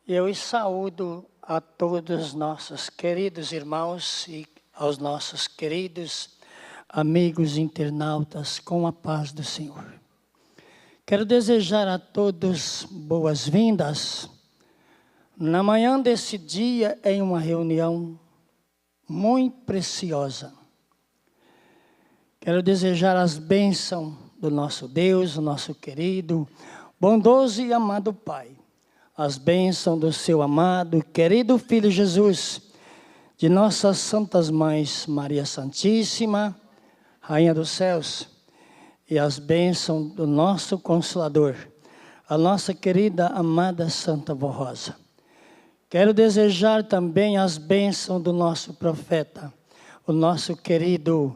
Eu saúdo a todos os nossos queridos irmãos e aos nossos queridos amigos internautas com a paz do Senhor. Quero desejar a todos boas-vindas na manhã desse dia em uma reunião muito preciosa. Quero desejar as bênçãos do nosso Deus, o nosso querido, bondoso e amado Pai. As bênçãos do seu amado, querido Filho Jesus, de nossas santas mães, Maria Santíssima, Rainha dos Céus, e as bênçãos do nosso Consolador, a nossa querida, amada Santa Vó Rosa. Quero desejar também as bênçãos do nosso profeta, o nosso querido,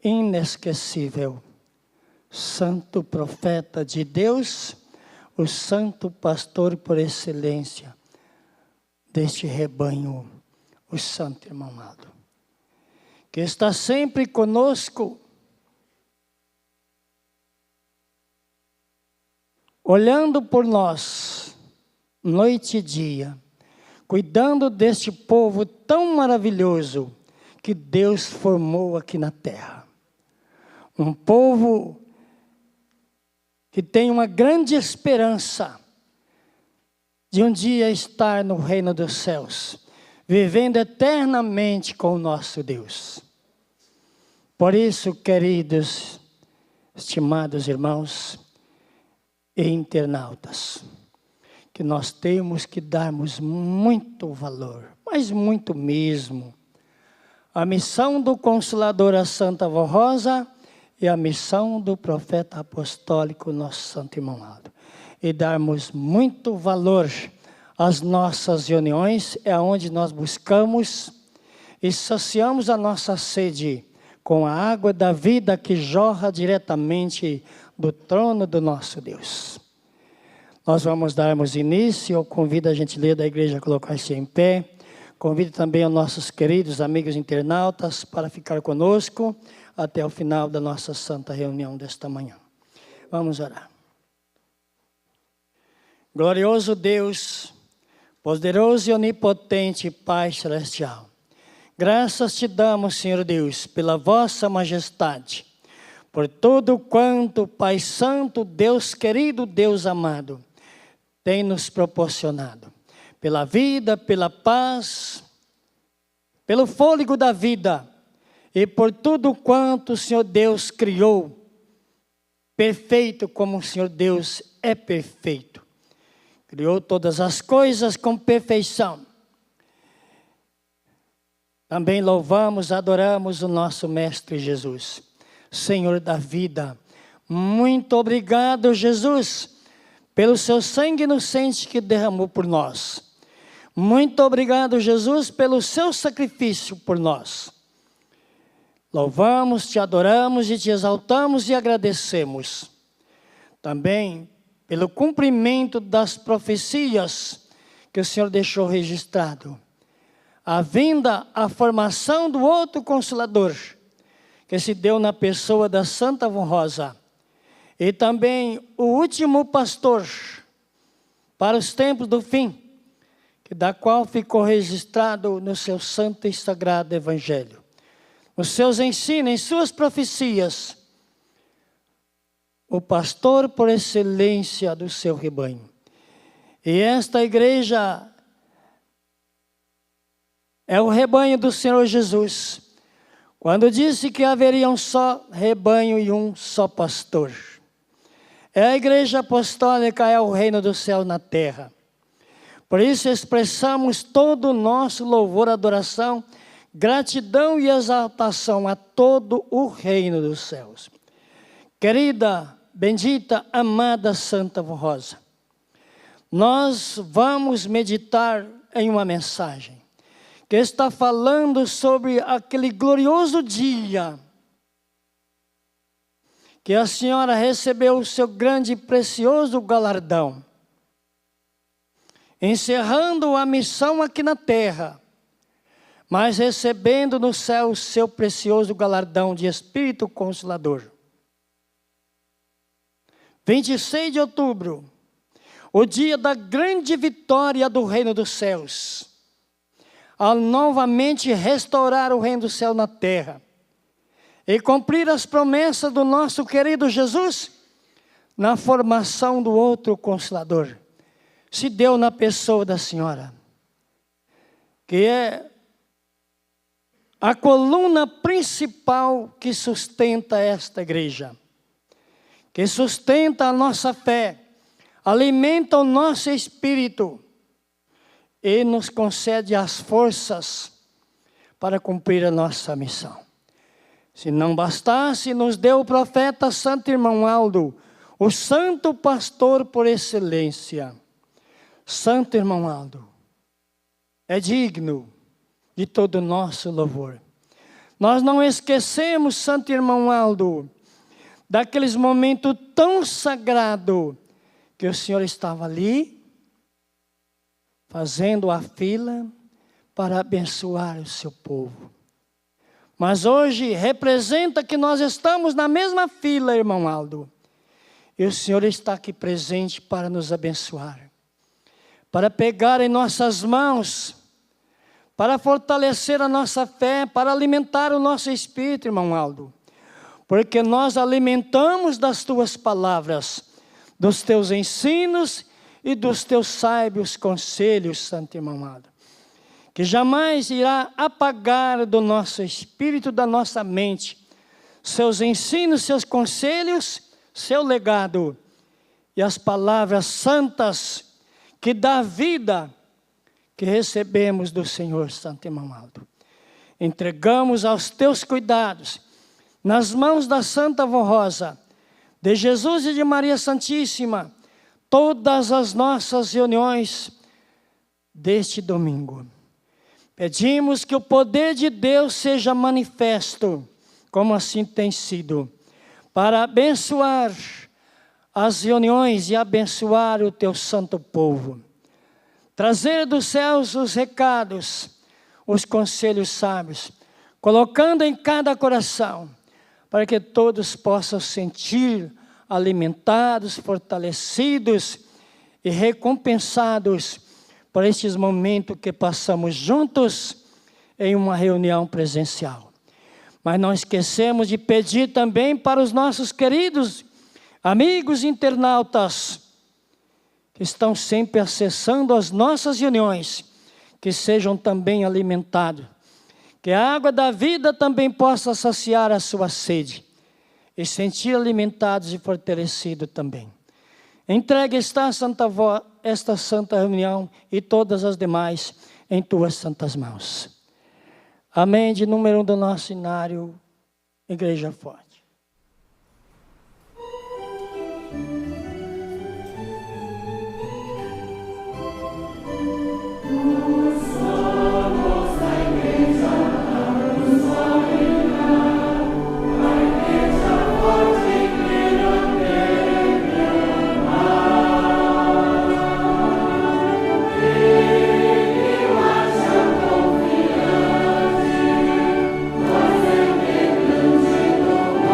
inesquecível, Santo Profeta de Deus, o santo pastor por excelência deste rebanho, o santo irmão amado, que está sempre conosco, olhando por nós, noite e dia, cuidando deste povo tão maravilhoso que Deus formou aqui na terra. Um povo que tem uma grande esperança de um dia estar no reino dos céus, vivendo eternamente com o nosso Deus. Por isso, queridos, estimados irmãos e internautas, que nós temos que darmos muito valor, mas muito mesmo, a missão do Consolador, a Santa Vó Rosa, e a missão do profeta apostólico, nosso santo irmão amado. E darmos muito valor às nossas reuniões, é onde nós buscamos e saciamos a nossa sede com a água da vida que jorra diretamente do trono do nosso Deus. Nós vamos darmos início, eu convido a gentileza da igreja a colocar-se em pé, convido também os nossos queridos amigos internautas para ficar conosco, até o final da nossa santa reunião desta manhã. Vamos orar. Glorioso Deus, poderoso e onipotente Pai Celestial, graças te damos, Senhor Deus, pela vossa majestade, por tudo quanto, Pai Santo, Deus querido, Deus amado, tem nos proporcionado, pela vida, pela paz, pelo fôlego da vida, e por tudo quanto o Senhor Deus criou, perfeito como o Senhor Deus é perfeito. Criou todas as coisas com perfeição. Também louvamos, adoramos o nosso Mestre Jesus, Senhor da vida. Muito obrigado, Jesus, pelo seu sangue inocente que derramou por nós. Muito obrigado, Jesus, pelo seu sacrifício por nós. Louvamos, te adoramos e te exaltamos e agradecemos. Também pelo cumprimento das profecias que o Senhor deixou registrado. A vinda, a formação do outro Consolador, que se deu na pessoa da Santa Vó Rosa. E também o último pastor para os tempos do fim, da qual ficou registrado no seu santo e sagrado Evangelho. Os seus ensinos, em suas profecias, o pastor por excelência do seu rebanho. E esta igreja é o rebanho do Senhor Jesus, quando disse que haveria um só rebanho e um só pastor. É a igreja apostólica, é o reino do céu na terra. Por isso expressamos todo o nosso louvor, adoração, gratidão e exaltação a todo o reino dos céus. Querida, bendita, amada Santa Vó Rosa, nós vamos meditar em uma mensagem que está falando sobre aquele glorioso dia que a senhora recebeu o seu grande e precioso galardão, encerrando a missão aqui na terra, mas recebendo no céu o seu precioso galardão de Espírito Consolador. 26 de outubro, o dia da grande vitória do reino dos céus, ao novamente restaurar o reino do céu na terra e cumprir as promessas do nosso querido Jesus, na formação do outro Consolador, se deu na pessoa da senhora, que é a coluna principal que sustenta esta igreja, que sustenta a nossa fé, alimenta o nosso espírito e nos concede as forças para cumprir a nossa missão. Se não bastasse, nos deu o profeta Santo Irmão Aldo, o santo pastor por excelência. Santo Irmão Aldo é digno de todo o nosso louvor. Nós não esquecemos, Santo Irmão Aldo, daqueles momentos tão sagrados que o Senhor estava ali, fazendo a fila para abençoar o seu povo. Mas hoje representa que nós estamos na mesma fila, irmão Aldo. E o Senhor está aqui presente para nos abençoar, para pegar em nossas mãos, para fortalecer a nossa fé, para alimentar o nosso espírito, irmão Aldo. Porque nós alimentamos das tuas palavras, dos teus ensinos e dos teus sábios conselhos, Santo Irmão Aldo, que jamais irá apagar do nosso espírito, da nossa mente, seus ensinos, seus conselhos, seu legado e as palavras santas que dá vida, que recebemos do Senhor, Santo Irmão Aldo. Entregamos aos teus cuidados, nas mãos da Santa Vó Rosa, de Jesus e de Maria Santíssima, todas as nossas reuniões deste domingo. Pedimos que o poder de Deus seja manifesto, como assim tem sido, para abençoar as reuniões e abençoar o teu santo povo. Trazer dos céus os recados, os conselhos sábios, colocando em cada coração, para que todos possam sentir alimentados, fortalecidos e recompensados por estes momentos que passamos juntos em uma reunião presencial. Mas não esquecemos de pedir também para os nossos queridos amigos internautas, que estão sempre acessando as nossas reuniões, que sejam também alimentados, que a água da vida também possa saciar a sua sede, e sentir alimentados e fortalecidos também. Entregue esta santa reunião e todas as demais em tuas santas mãos. Amém. De número 1 do nosso cenário, Igreja Forte. Confiante, nós entendemos de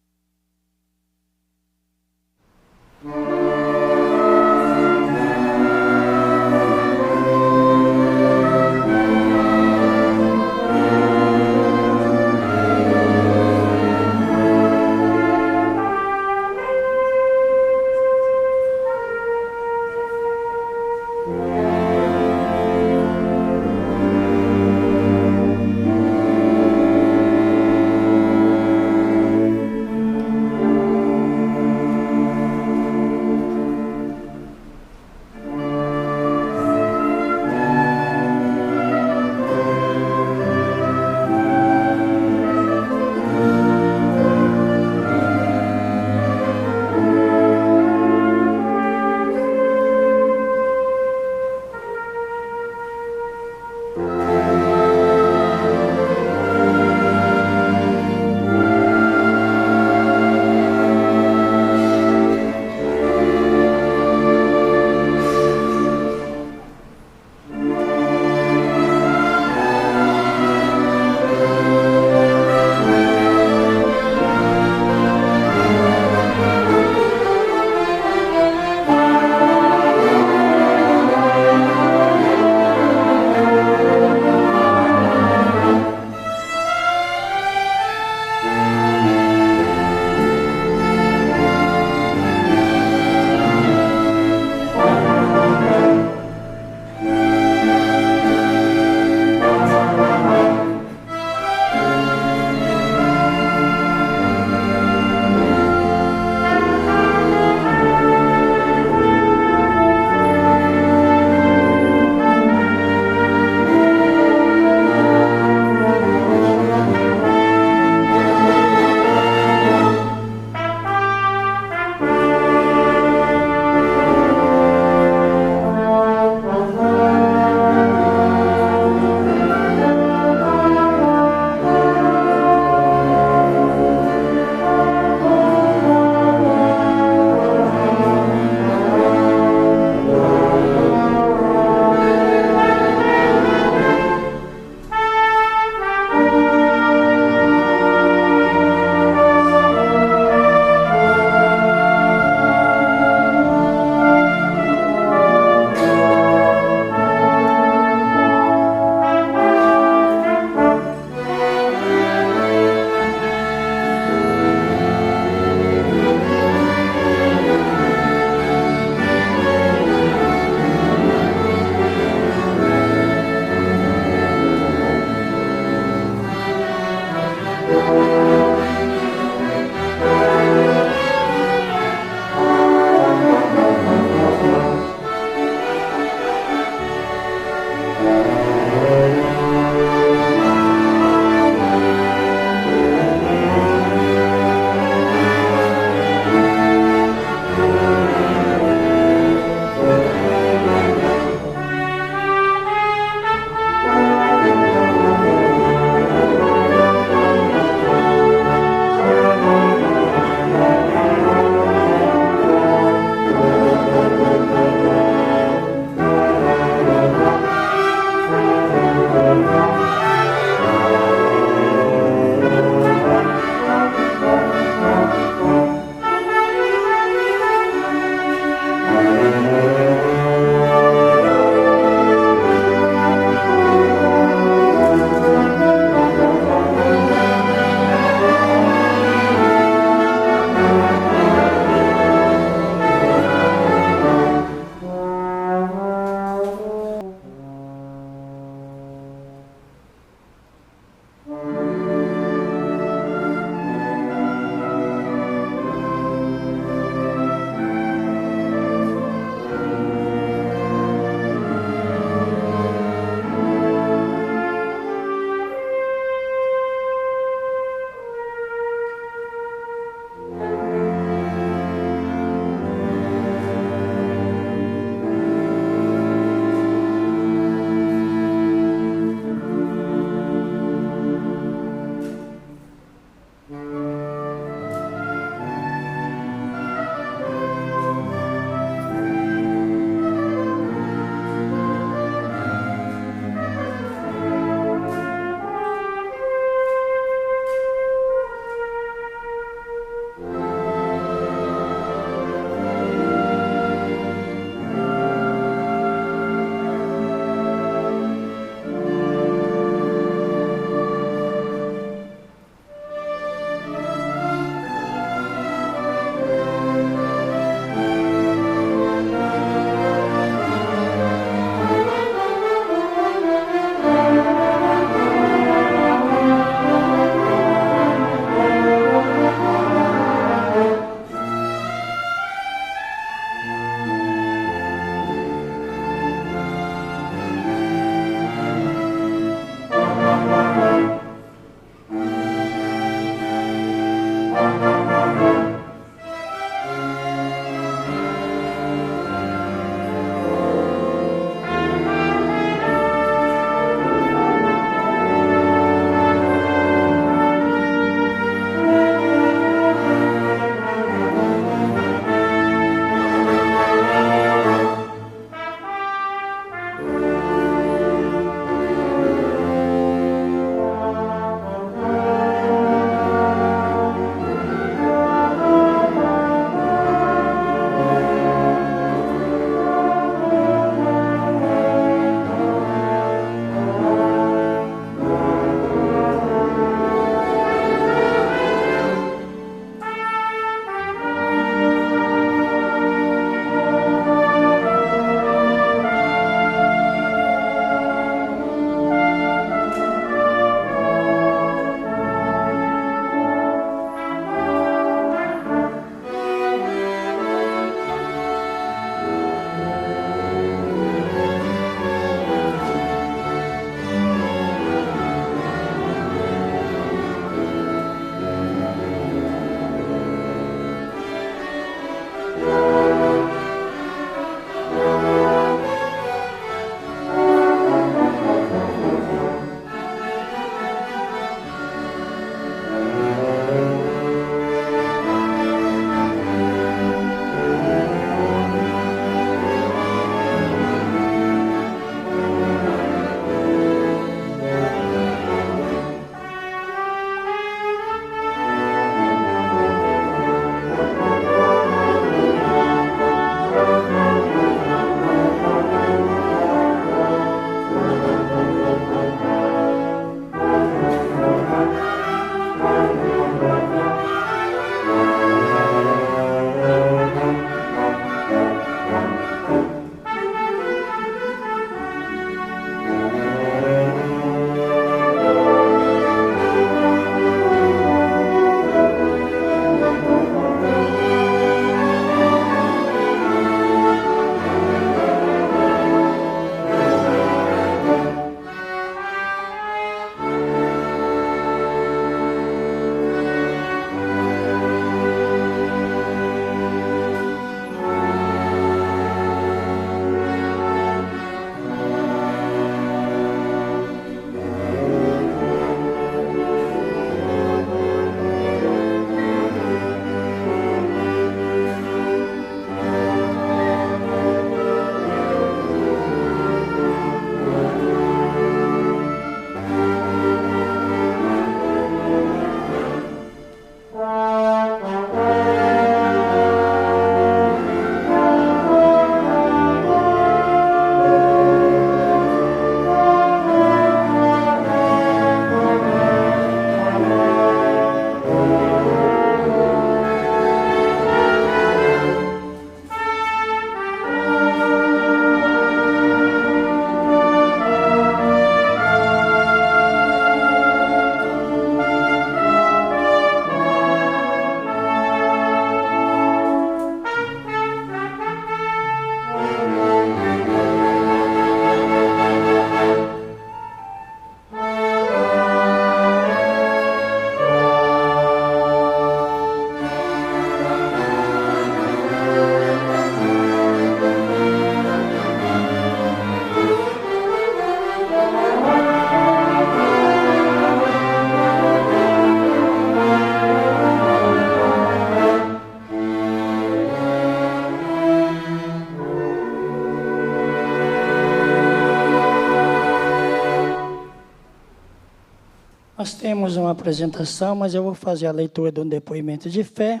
teremos uma apresentação, mas eu vou fazer a leitura de um depoimento de fé.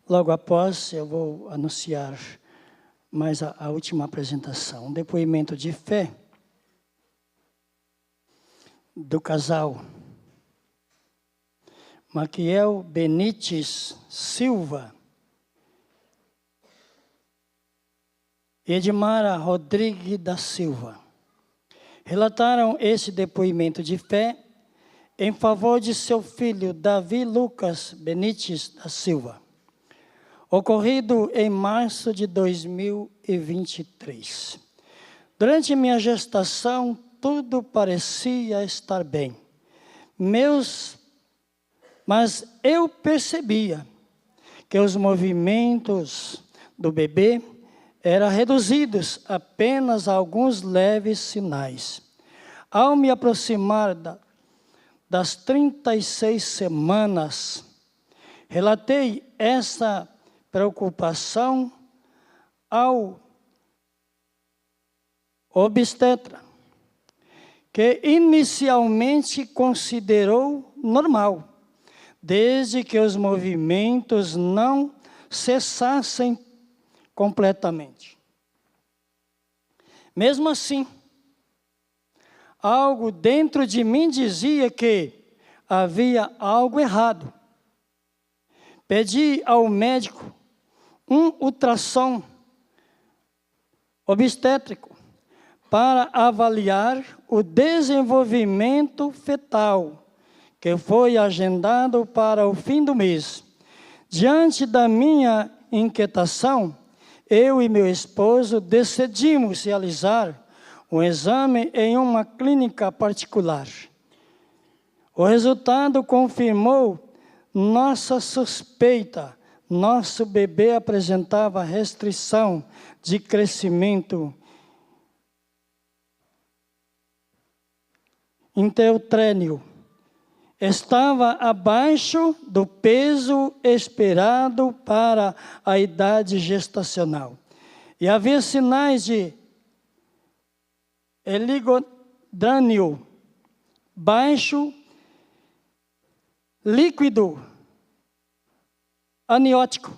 Logo após, eu vou anunciar mais a última apresentação. Um depoimento de fé do casal Maquiel Benites Silva e Edmara Rodrigues da Silva. Relataram esse depoimento de fé em favor de seu filho Davi Lucas Benites da Silva, ocorrido em março de 2023. Durante minha gestação, tudo parecia estar bem. Mas eu percebia que os movimentos do bebê eram reduzidos apenas a alguns leves sinais. Ao me aproximar das 36 semanas, relatei essa preocupação ao obstetra, que inicialmente considerou normal, desde que os movimentos não cessassem completamente. Mesmo assim, algo dentro de mim dizia que havia algo errado. Pedi ao médico um ultrassom obstétrico para avaliar o desenvolvimento fetal, que foi agendado para o fim do mês. Diante da minha inquietação, eu e meu esposo decidimos realizar um exame em uma clínica particular. O resultado confirmou nossa suspeita. Nosso bebê apresentava restrição de crescimento intrauterino. Estava abaixo do peso esperado para a idade gestacional. E havia sinais de oligodrânio baixo, líquido aniótico.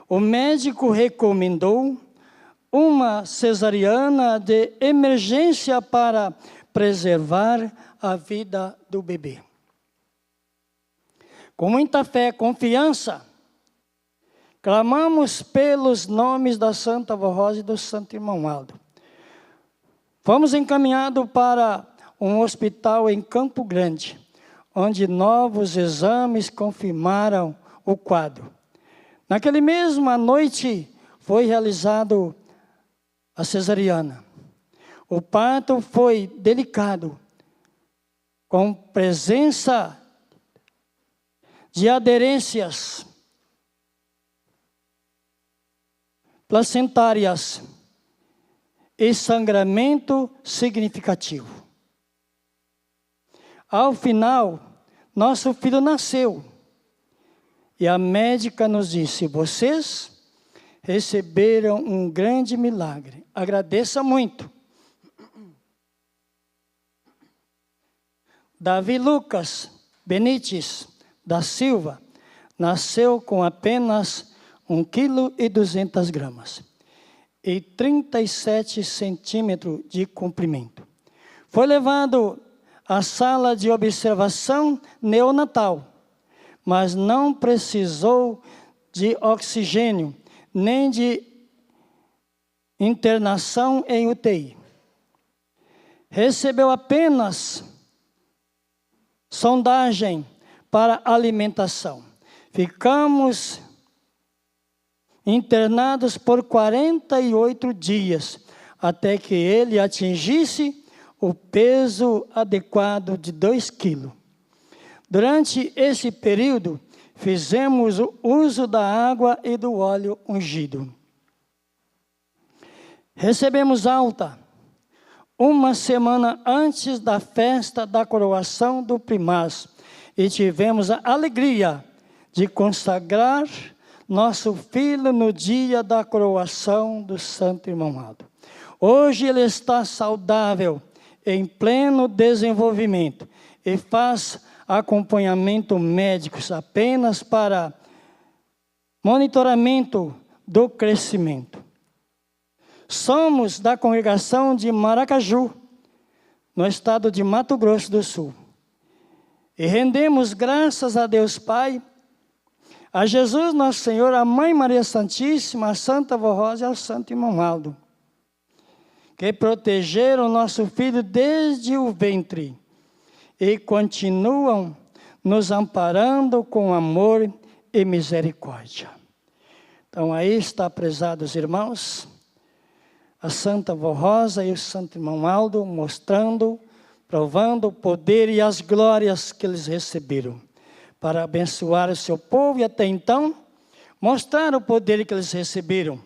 O médico recomendou uma cesariana de emergência para preservar a vida do bebê. Com muita fé e confiança, clamamos pelos nomes da Santa Avó Rosa e do Santo Irmão Aldo. Fomos encaminhados para um hospital em Campo Grande, onde novos exames confirmaram o quadro. Naquele mesma noite foi realizado a cesariana. O parto foi delicado, com presença de aderências placentárias e sangramento significativo. Ao final, nosso filho nasceu e a médica nos disse: vocês receberam um grande milagre, agradeça muito. Davi Lucas Benites da Silva nasceu com apenas 1,2 kg e 37 centímetros de comprimento. Foi levado à sala de observação neonatal, mas não precisou de oxigênio, nem de internação em UTI. Recebeu apenas sondagem para alimentação. Ficamos internados por 48 dias, até que ele atingisse o peso adequado de 2 quilos. Durante esse período, fizemos o uso da água e do óleo ungido. Recebemos alta uma semana antes da festa da coroação do primaz e tivemos a alegria de consagrar nosso filho no dia da coroação do Santo Irmão Aldo. Hoje ele está saudável, em pleno desenvolvimento e faz acompanhamento médicos apenas para monitoramento do crescimento. Somos da congregação de Maracaju, no estado de Mato Grosso do Sul. E rendemos graças a Deus Pai, a Jesus Nosso Senhor, a Mãe Maria Santíssima, a Santa Vó Rosa e ao Santo Irmão Aldo, que protegeram nosso filho desde o ventre e continuam nos amparando com amor e misericórdia. Então aí está, prezados irmãos, a Santa Vó Rosa e o Santo Irmão Aldo mostrando, provando o poder e as glórias que eles receberam para abençoar o seu povo e até então mostrar o poder que eles receberam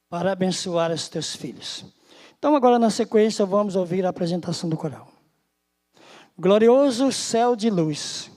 para abençoar os teus filhos. Então agora na sequência vamos ouvir a apresentação do coral. Glorioso céu de luz.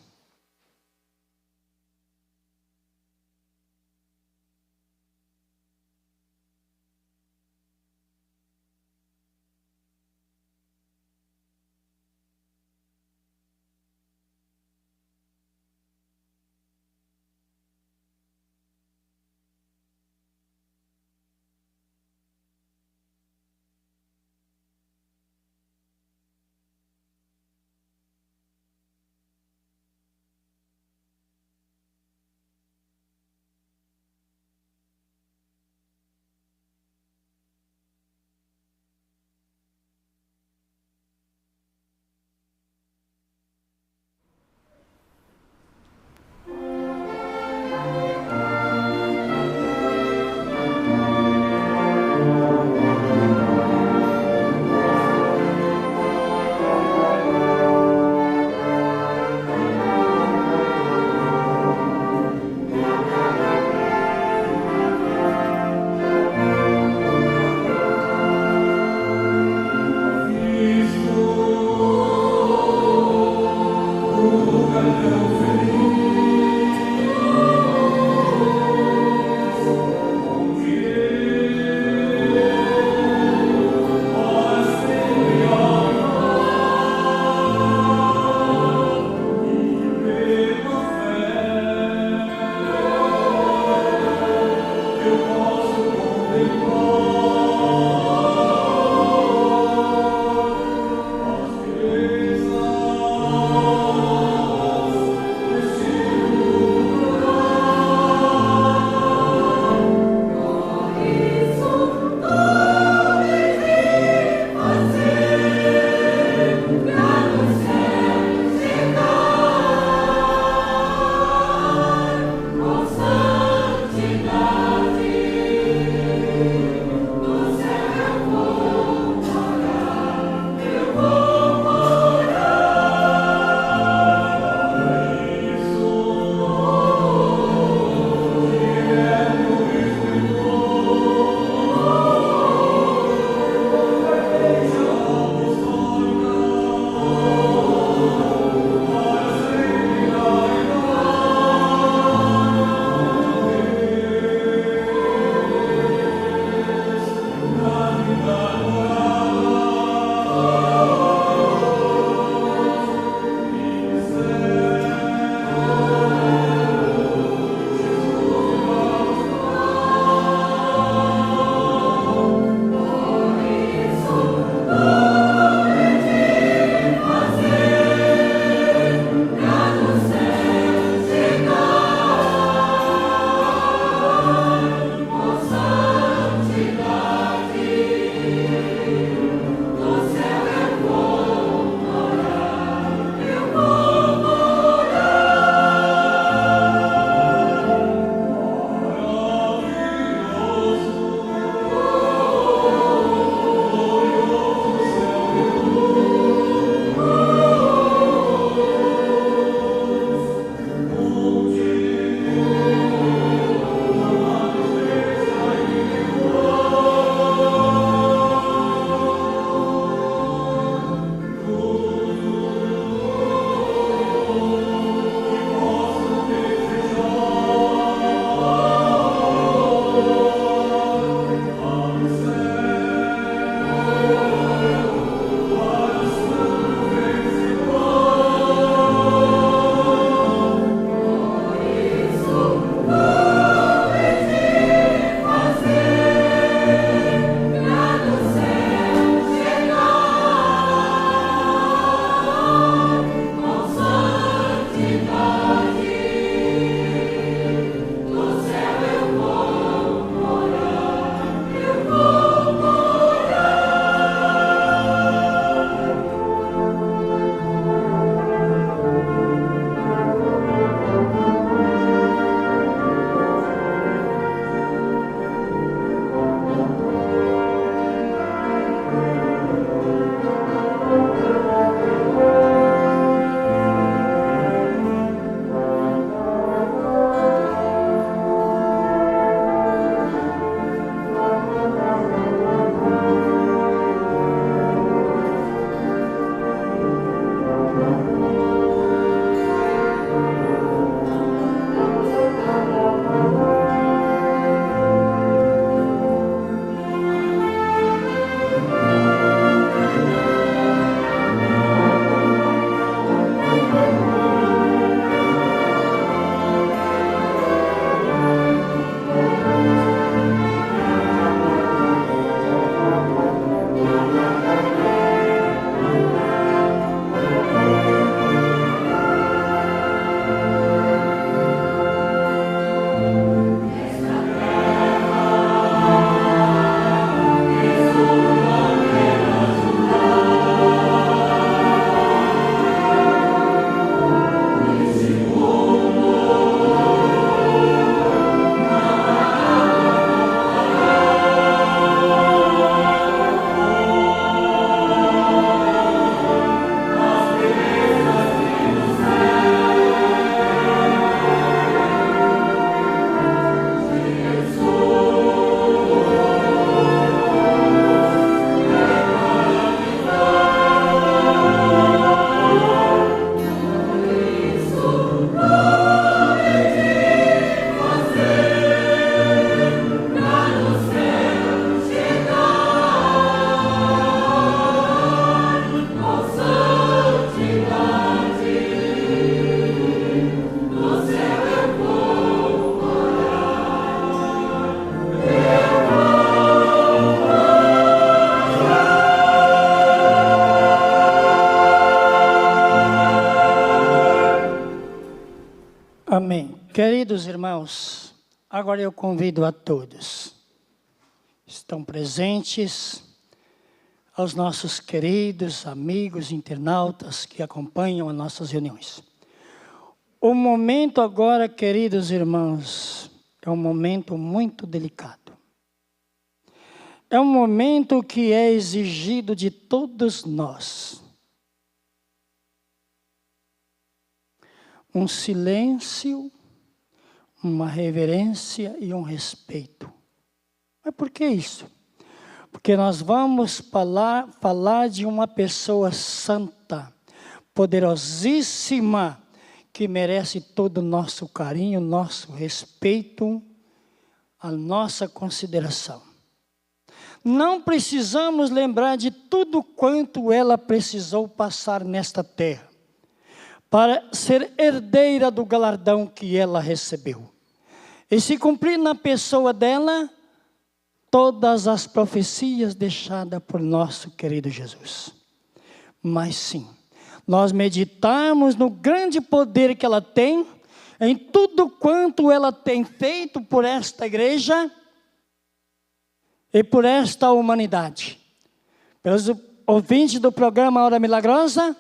Amém. Queridos irmãos, agora eu convido a todos, estão presentes, aos nossos queridos amigos internautas que acompanham as nossas reuniões. O momento agora, queridos irmãos, é um momento muito delicado. É um momento que é exigido de todos nós. Um silêncio, uma reverência e um respeito. Mas por que isso? Porque nós vamos falar de uma pessoa santa, poderosíssima, que merece todo o nosso carinho, nosso respeito, a nossa consideração. Não precisamos lembrar de tudo quanto ela precisou passar nesta terra, para ser herdeira do galardão que ela recebeu. E se cumprir na pessoa dela todas as profecias deixadas por nosso querido Jesus. Mas sim, nós meditamos no grande poder que ela tem, em tudo quanto ela tem feito por esta igreja e por esta humanidade. Pelos ouvintes do programa Hora Milagrosa,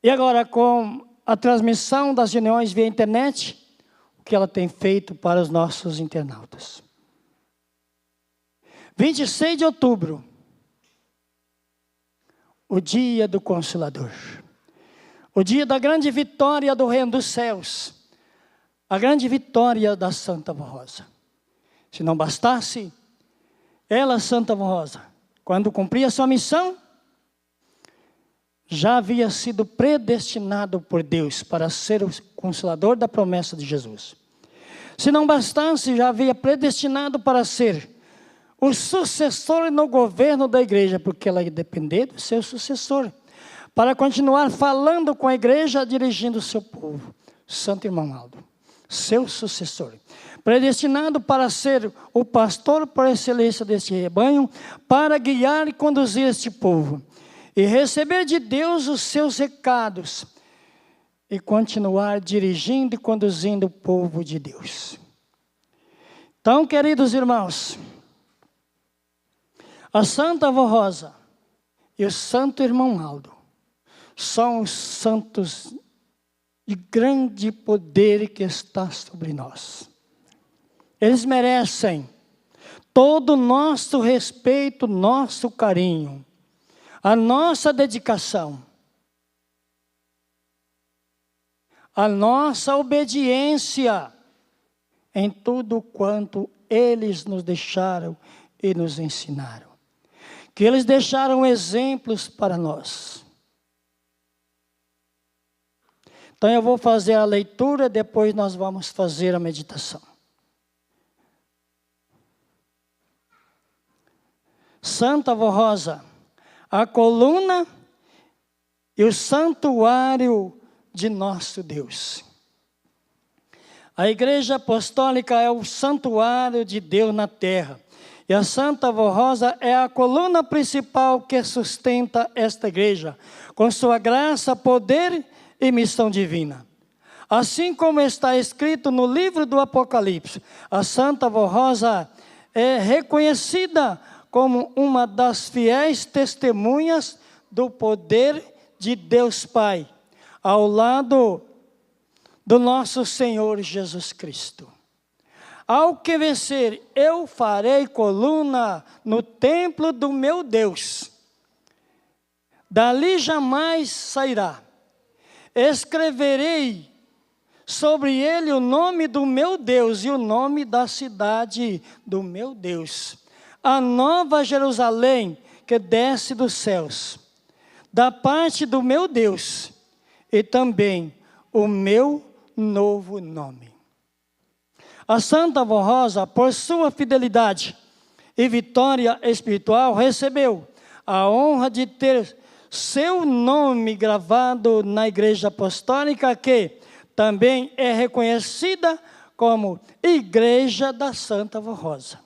e agora com a transmissão das reuniões via internet, o que ela tem feito para os nossos internautas. 26 de outubro, o dia do Consolador, o dia da grande vitória do Reino dos Céus, a grande vitória da Santa Vó Rosa. Se não bastasse, ela, Santa Vó Rosa, quando cumpria sua missão, já havia sido predestinado por Deus para ser o Consolador da promessa de Jesus. Se não bastasse, já havia predestinado para ser o sucessor no governo da igreja, porque ela ia depender do seu sucessor, para continuar falando com a igreja, dirigindo o seu povo. Santo irmão Aldo, seu sucessor. Predestinado para ser o pastor por excelência deste rebanho, para guiar e conduzir este povo, e receber de Deus os seus recados, e continuar dirigindo e conduzindo o povo de Deus. Então, queridos irmãos, a Santa Vó Rosa e o Santo Irmão Aldo são os santos de grande poder que está sobre nós. Eles merecem todo o nosso respeito, nosso carinho, a nossa dedicação, a nossa obediência em tudo quanto eles nos deixaram e nos ensinaram. Que eles deixaram exemplos para nós. Então eu vou fazer a leitura, depois nós vamos fazer a meditação. Santa Vó Rosa, a coluna e o santuário de nosso Deus. A Igreja Apostólica é o santuário de Deus na terra. E a Santa Vó Rosa é a coluna principal que sustenta esta igreja, com sua graça, poder e missão divina. Assim como está escrito no livro do Apocalipse, a Santa Vó Rosa é reconhecida como uma das fiéis testemunhas do poder de Deus Pai, ao lado do nosso Senhor Jesus Cristo. Ao que vencer, eu farei coluna no templo do meu Deus. Dali jamais sairá. Escreverei sobre ele o nome do meu Deus e o nome da cidade do meu Deus. A nova Jerusalém que desce dos céus, da parte do meu Deus, e também o meu novo nome. A Santa Vó Rosa, por sua fidelidade e vitória espiritual, recebeu a honra de ter seu nome gravado na Igreja Apostólica, que também é reconhecida como Igreja da Santa Vó Rosa.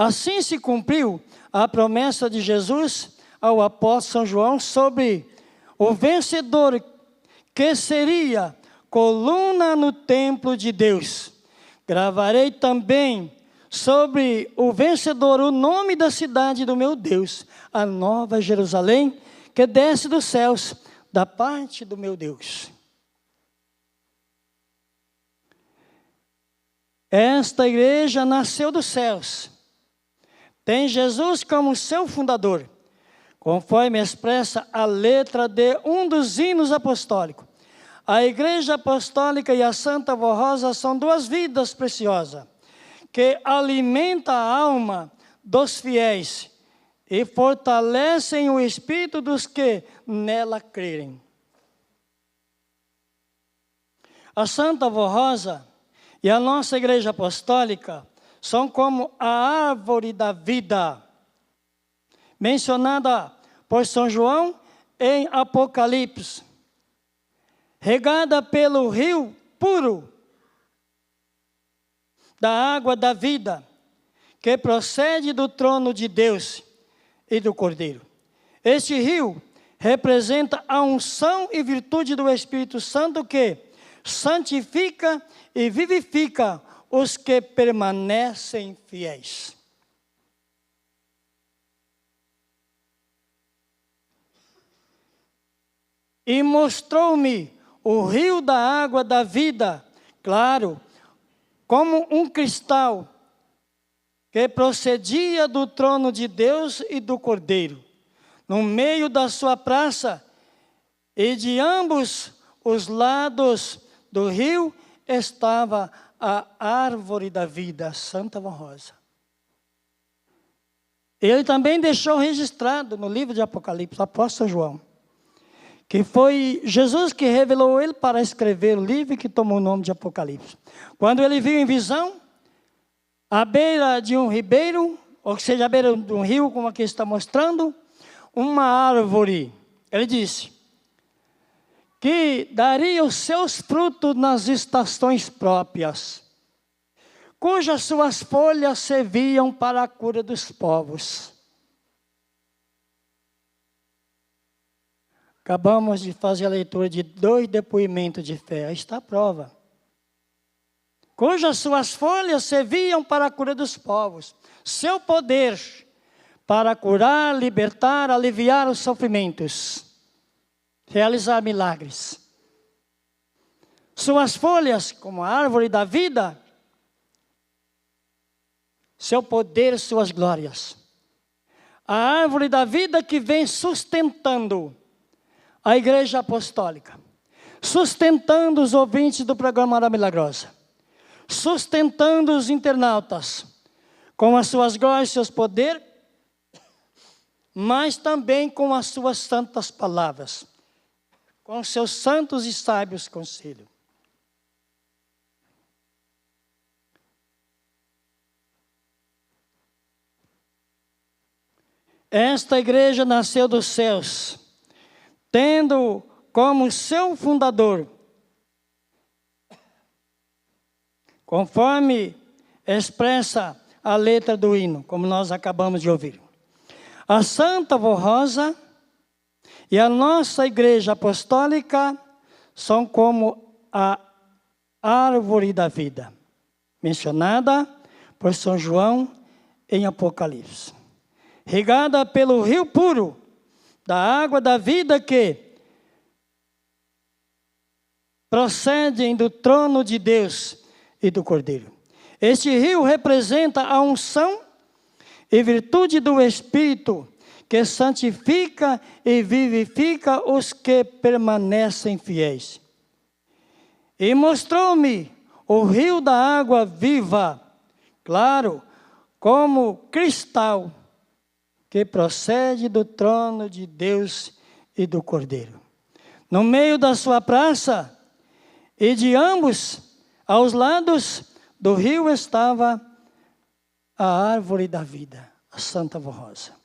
Assim se cumpriu a promessa de Jesus ao apóstolo São João sobre o vencedor que seria coluna no templo de Deus. Gravarei também sobre o vencedor o nome da cidade do meu Deus, a nova Jerusalém, que desce dos céus, da parte do meu Deus. Esta igreja nasceu dos céus. Tem Jesus como seu fundador, conforme expressa a letra de um dos hinos apostólicos. A Igreja Apostólica e a Santa Voz Rosa são duas vidas preciosas, que alimentam a alma dos fiéis e fortalecem o espírito dos que nela crerem. A Santa Voz Rosa e a nossa Igreja Apostólica são como a árvore da vida, mencionada por São João em Apocalipse, regada pelo rio puro da água da vida, que procede do trono de Deus e do Cordeiro. Este rio representa a unção e virtude do Espírito Santo que santifica e vivifica os que permanecem fiéis. E mostrou-me o rio da água da vida, claro, como um cristal, que procedia do trono de Deus e do Cordeiro. No meio da sua praça, e de ambos os lados do rio, estava a árvore da vida, Santa Voz Rosa. Ele também deixou registrado no livro de Apocalipse, o apóstolo João, que foi Jesus que revelou ele para escrever o livro que tomou o nome de Apocalipse. Quando ele viu em visão, à beira de um ribeiro, ou seja, à beira de um rio, como aqui está mostrando, uma árvore. Ele disse que daria os seus frutos nas estações próprias, cujas suas folhas serviam para a cura dos povos. Acabamos de fazer a leitura de 2 depoimentos de fé. Aí está a prova. Cujas suas folhas serviam para a cura dos povos. Seu poder para curar, libertar, aliviar os sofrimentos. Realizar milagres. Suas folhas, como a árvore da vida. Seu poder, suas glórias. A árvore da vida que vem sustentando a Igreja Apostólica, sustentando os ouvintes do programa Hora Milagrosa, sustentando os internautas, com as suas glórias e seus poderes, mas também com as suas santas palavras, com seus santos e sábios conselhos. Esta igreja nasceu dos céus, tendo como seu fundador, conforme expressa a letra do hino, como nós acabamos de ouvir, a Santa Voz Rosa e a nossa Igreja Apostólica são como a árvore da vida, mencionada por São João em Apocalipse, regada pelo rio puro da água da vida que procedem do trono de Deus e do Cordeiro. Este rio representa a unção e virtude do Espírito que santifica e vivifica os que permanecem fiéis. E mostrou-me o rio da água viva, claro, como cristal, que procede do trono de Deus e do Cordeiro. No meio da sua praça, e de ambos, aos lados do rio, estava a árvore da vida, a Santa Voz Rosa.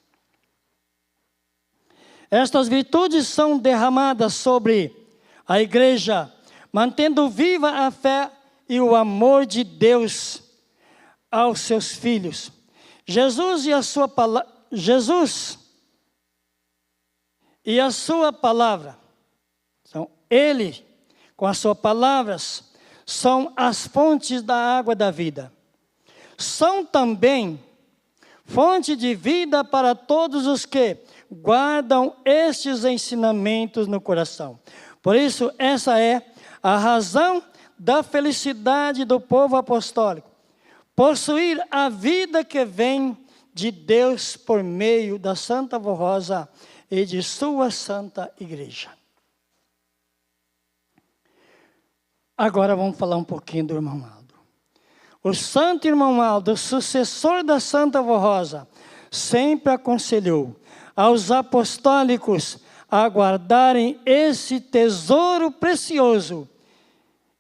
Estas virtudes são derramadas sobre a igreja, mantendo viva a fé e o amor de Deus aos seus filhos. Jesus e a sua palavra. Então, ele, com as suas palavras, são as fontes da água da vida. São também fonte de vida para todos os que guardam estes ensinamentos no coração. Por isso, essa é a razão da felicidade do povo apostólico. Possuir a vida que vem de Deus por meio da Santa Voz Rosa e de sua Santa Igreja. Agora vamos falar um pouquinho do irmão Aldo. O santo irmão Aldo, sucessor da Santa Voz Rosa, sempre aconselhou aos apostólicos a guardarem esse tesouro precioso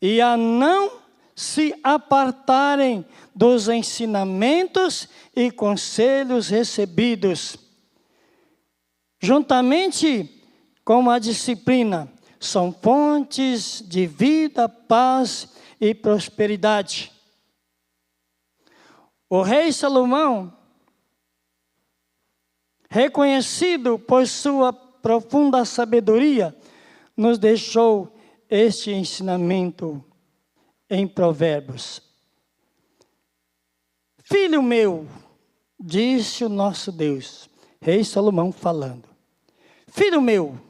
e a não se apartarem dos ensinamentos e conselhos recebidos. Juntamente com a disciplina, são fontes de vida, paz e prosperidade. O rei Salomão, reconhecido por sua profunda sabedoria, nos deixou este ensinamento em Provérbios. Filho meu, disse o nosso Deus, rei Salomão falando, filho meu,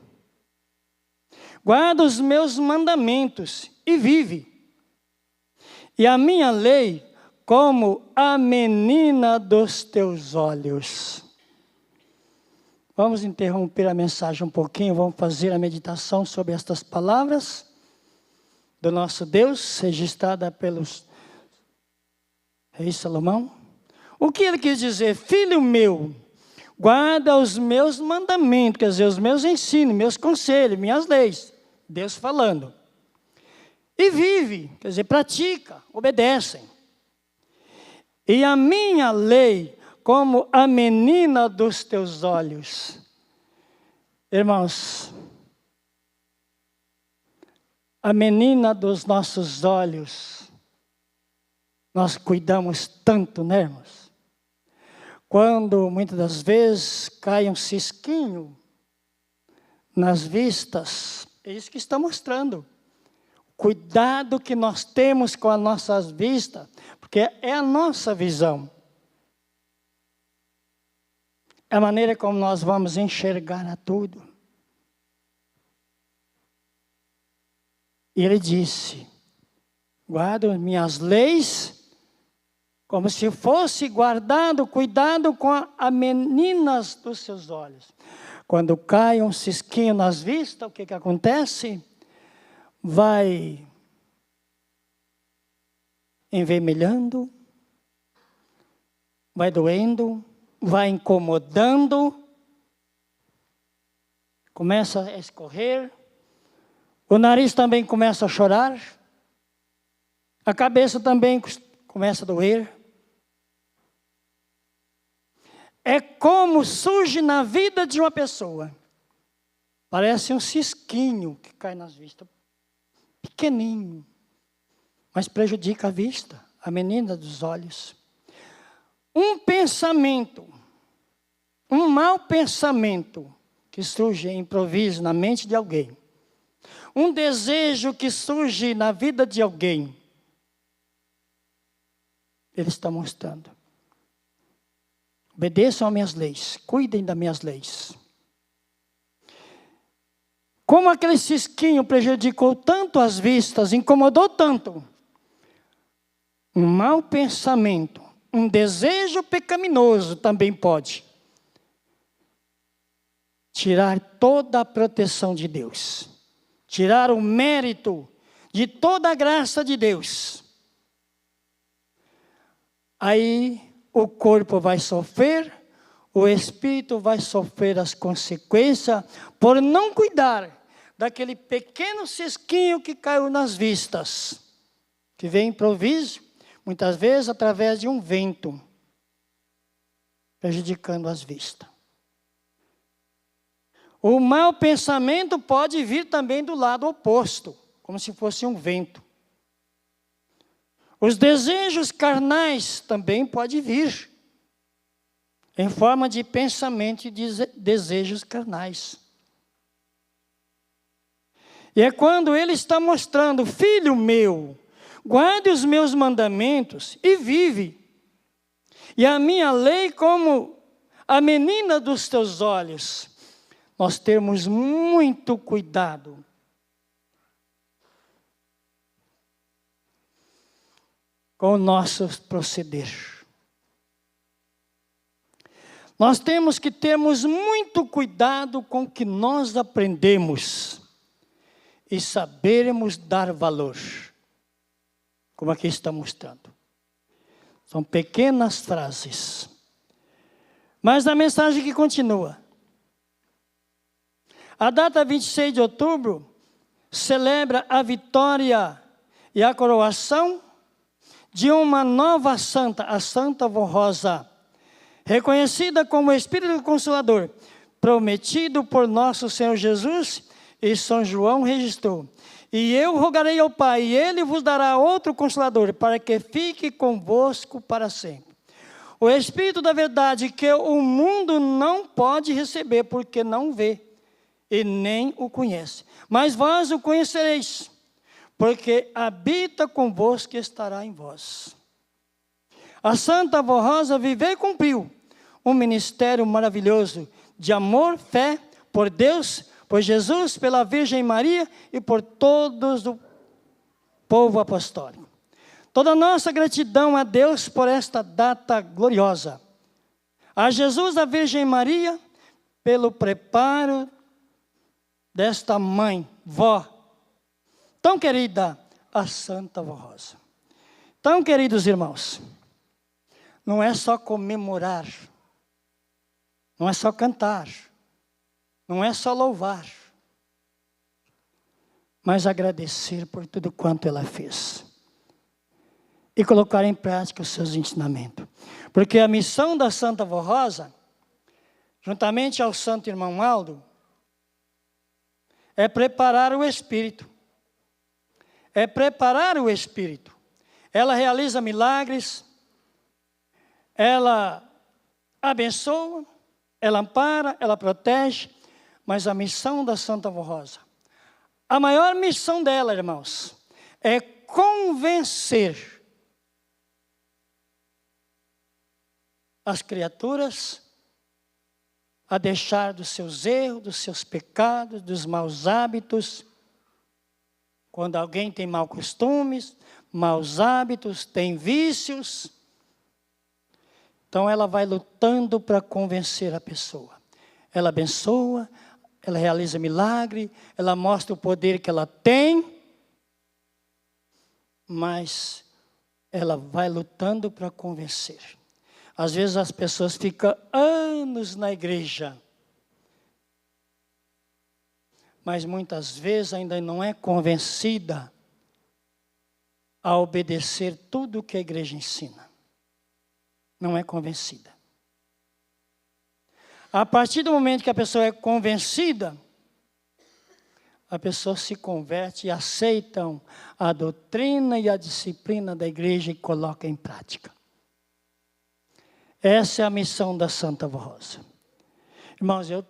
guarda os meus mandamentos e vive, e a minha lei como a menina dos teus olhos. Vamos interromper a mensagem um pouquinho, vamos fazer a meditação sobre estas palavras do nosso Deus, registrada pelos rei Salomão. O que ele quis dizer? Filho meu, guarda os meus mandamentos, quer dizer, os meus ensinos, meus conselhos, minhas leis. Deus falando. E vive, quer dizer, pratica, obedecem. E a minha lei como a menina dos teus olhos. Irmãos, a menina dos nossos olhos, nós cuidamos tanto, né, irmãos? Quando, muitas das vezes, cai um cisquinho nas vistas, é isso que está mostrando. Cuidado que nós temos com as nossas vistas, porque é a nossa visão. É a maneira como nós vamos enxergar a tudo. E ele disse, guarda minhas leis, como se fosse guardado, cuidado com a meninas dos seus olhos. Quando cai um cisquinho nas vistas, o que acontece? Vai envermelhando, vai doendo, vai incomodando, começa a escorrer, o nariz também começa a chorar, a cabeça também começa a doer. É como surge na vida de uma pessoa. Parece um cisquinho que cai nas vistas, pequenininho, mas prejudica a vista, a menina dos olhos. Um pensamento, um mau pensamento que surge em improviso na mente de alguém, um desejo que surge na vida de alguém, ele está mostrando. Obedeçam às minhas leis, cuidem das minhas leis. Como aquele cisquinho prejudicou tanto as vistas, incomodou tanto, um mau pensamento, um desejo pecaminoso também pode tirar toda a proteção de Deus, tirar o mérito de toda a graça de Deus. Aí o corpo vai sofrer, o espírito vai sofrer as consequências por não cuidar daquele pequeno cisquinho que caiu nas vistas, que vem improviso, muitas vezes através de um vento, prejudicando as vistas. O mau pensamento pode vir também do lado oposto, como se fosse um vento. Os desejos carnais também podem vir, em forma de pensamento e de desejos carnais. E é quando ele está mostrando: filho meu, guarde os meus mandamentos e vive. E a minha lei como a menina dos teus olhos. Nós temos muito cuidado com o nosso proceder. Nós temos que termos muito cuidado com o que nós aprendemos e sabermos dar valor, como aqui está mostrando. São pequenas frases, mas a mensagem que continua. A data 26 de outubro celebra a vitória e a coroação de uma nova santa, a Santa Vó Rosa, reconhecida como Espírito Consolador, prometido por nosso Senhor Jesus, e São João registrou: e eu rogarei ao Pai, e Ele vos dará outro Consolador, para que fique convosco para sempre. O Espírito da verdade, que o mundo não pode receber, porque não vê, e nem o conhece. Mas vós o conhecereis, porque habita convosco e estará em vós. A Santa Vó Rosa viveu e cumpriu um ministério maravilhoso de amor, fé por Deus, por Jesus, pela Virgem Maria e por todos o povo apostólico. Toda a nossa gratidão a Deus por esta data gloriosa. A Jesus, a Virgem Maria, pelo preparo desta mãe, vó, tão querida, a Santa Vó Rosa. Então, queridos irmãos, não é só comemorar, não é só cantar, não é só louvar, mas agradecer por tudo quanto ela fez. E colocar em prática os seus ensinamentos. Porque a missão da Santa Vó Rosa, juntamente ao Santo Irmão Aldo, é preparar o Espírito. É preparar o Espírito. Ela realiza milagres, ela abençoa, ela ampara, ela protege, mas a missão da Santa Vó Rosa, a maior missão dela, irmãos, é convencer as criaturas a deixar dos seus erros, dos seus pecados, dos maus hábitos. Quando alguém tem maus costumes, maus hábitos, tem vícios, então ela vai lutando para convencer a pessoa. Ela abençoa, ela realiza milagre, ela mostra o poder que ela tem, mas ela vai lutando para convencer. Às vezes as pessoas ficam anos na igreja, mas muitas vezes ainda não é convencida a obedecer tudo o que a igreja ensina. Não é convencida. A partir do momento que a pessoa é convencida, a pessoa se converte e aceitam a doutrina e a disciplina da igreja e coloca em prática. Essa é a missão da Santa Vó Rosa. Irmãos, eu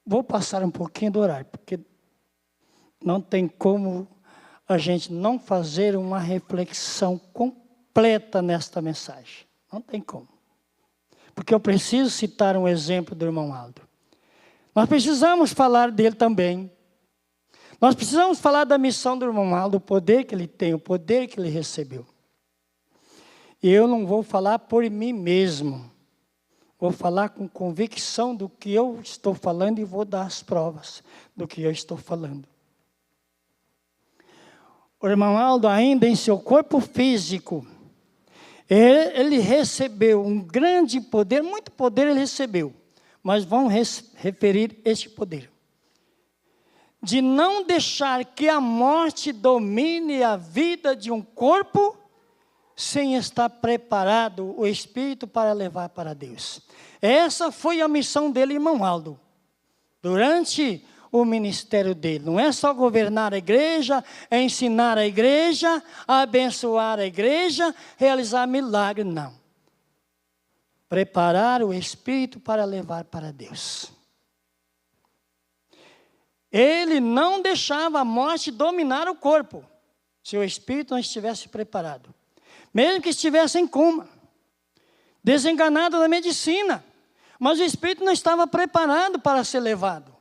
vou passar um pouquinho do horário, porque não tem como a gente não fazer uma reflexão completa nesta mensagem. Não tem como. Porque eu preciso citar um exemplo do irmão Aldo. Nós precisamos falar dele também. Nós precisamos falar da missão do irmão Aldo, o poder que ele tem, o poder que ele recebeu. E eu não vou falar por mim mesmo. Vou falar com convicção do que eu estou falando e vou dar as provas do que eu estou falando. O irmão Aldo, ainda em seu corpo físico, ele recebeu um grande poder, muito poder ele recebeu, mas vamos referir este poder. De não deixar que a morte domine a vida de um corpo, sem estar preparado o espírito para levar para Deus. Essa foi a missão dele, irmão Aldo, durante o ministério dele. Não é só governar a igreja, é ensinar a igreja, abençoar a igreja, realizar milagre, não. Preparar o espírito para levar para Deus. Ele não deixava a morte dominar o corpo, se o espírito não estivesse preparado. Mesmo que estivesse em coma, desenganado da medicina, mas o espírito não estava preparado para ser levado.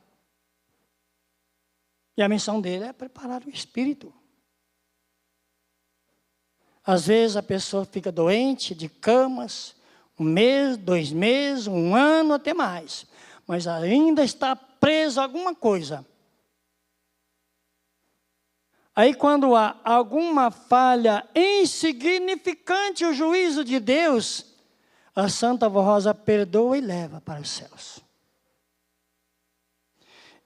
E a missão dele é preparar o espírito. Às vezes a pessoa fica doente, de camas, 1 mês, 2 meses, 1 ano, até mais. Mas ainda está preso a alguma coisa. Aí quando há alguma falha insignificante, o juízo de Deus, a Santa Avó Rosa perdoa e leva para os céus.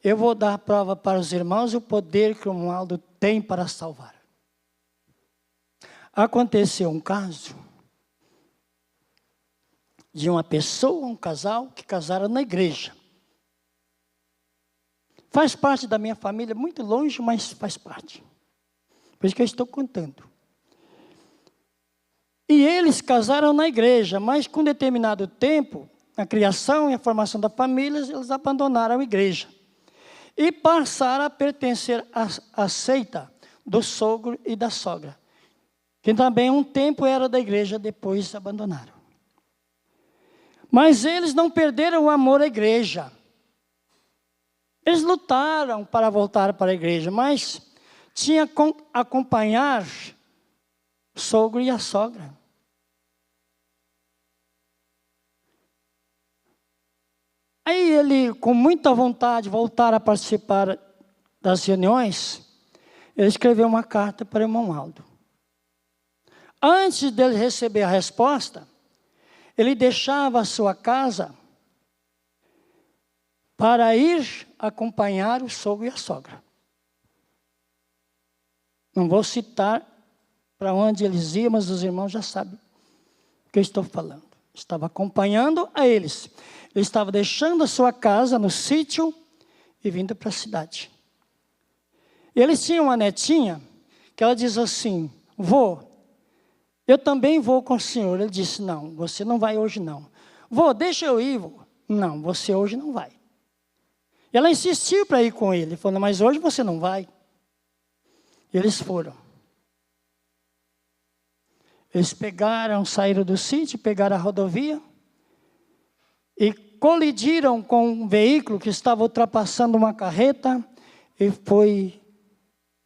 Eu vou dar a prova para os irmãos o poder que o Romualdo tem para salvar. Aconteceu um caso de uma pessoa, um casal, que casaram na igreja. Faz parte da minha família, muito longe, mas faz parte. Por isso que eu estou contando. E eles casaram na igreja, mas com determinado tempo, a criação e a formação da família, eles abandonaram a igreja. E passaram a pertencer à seita do sogro e da sogra, que também um tempo era da igreja, depois abandonaram. Mas eles não perderam o amor à igreja. Eles lutaram para voltar para a igreja, mas tinha que acompanhar o sogro e a sogra. Aí ele, com muita vontade de voltar a participar das reuniões, ele escreveu uma carta para o irmão Aldo. Antes dele receber a resposta, ele deixava a sua casa para ir acompanhar o sogro e a sogra. Não vou citar para onde eles iam, mas os irmãos já sabem o que eu estou falando. Estava acompanhando a eles. Ele estava deixando a sua casa no sítio e vindo para a cidade. E eles tinham uma netinha que ela diz assim: vô, eu também vou com o senhor. Ele disse: não, você não vai hoje não. Vô, deixa eu ir, vô. Não, você hoje não vai. E ela insistiu para ir com ele. Ele falou: mas hoje você não vai. E eles foram. Eles saíram do sítio, pegaram a rodovia e colidiram com um veículo que estava ultrapassando uma carreta e foi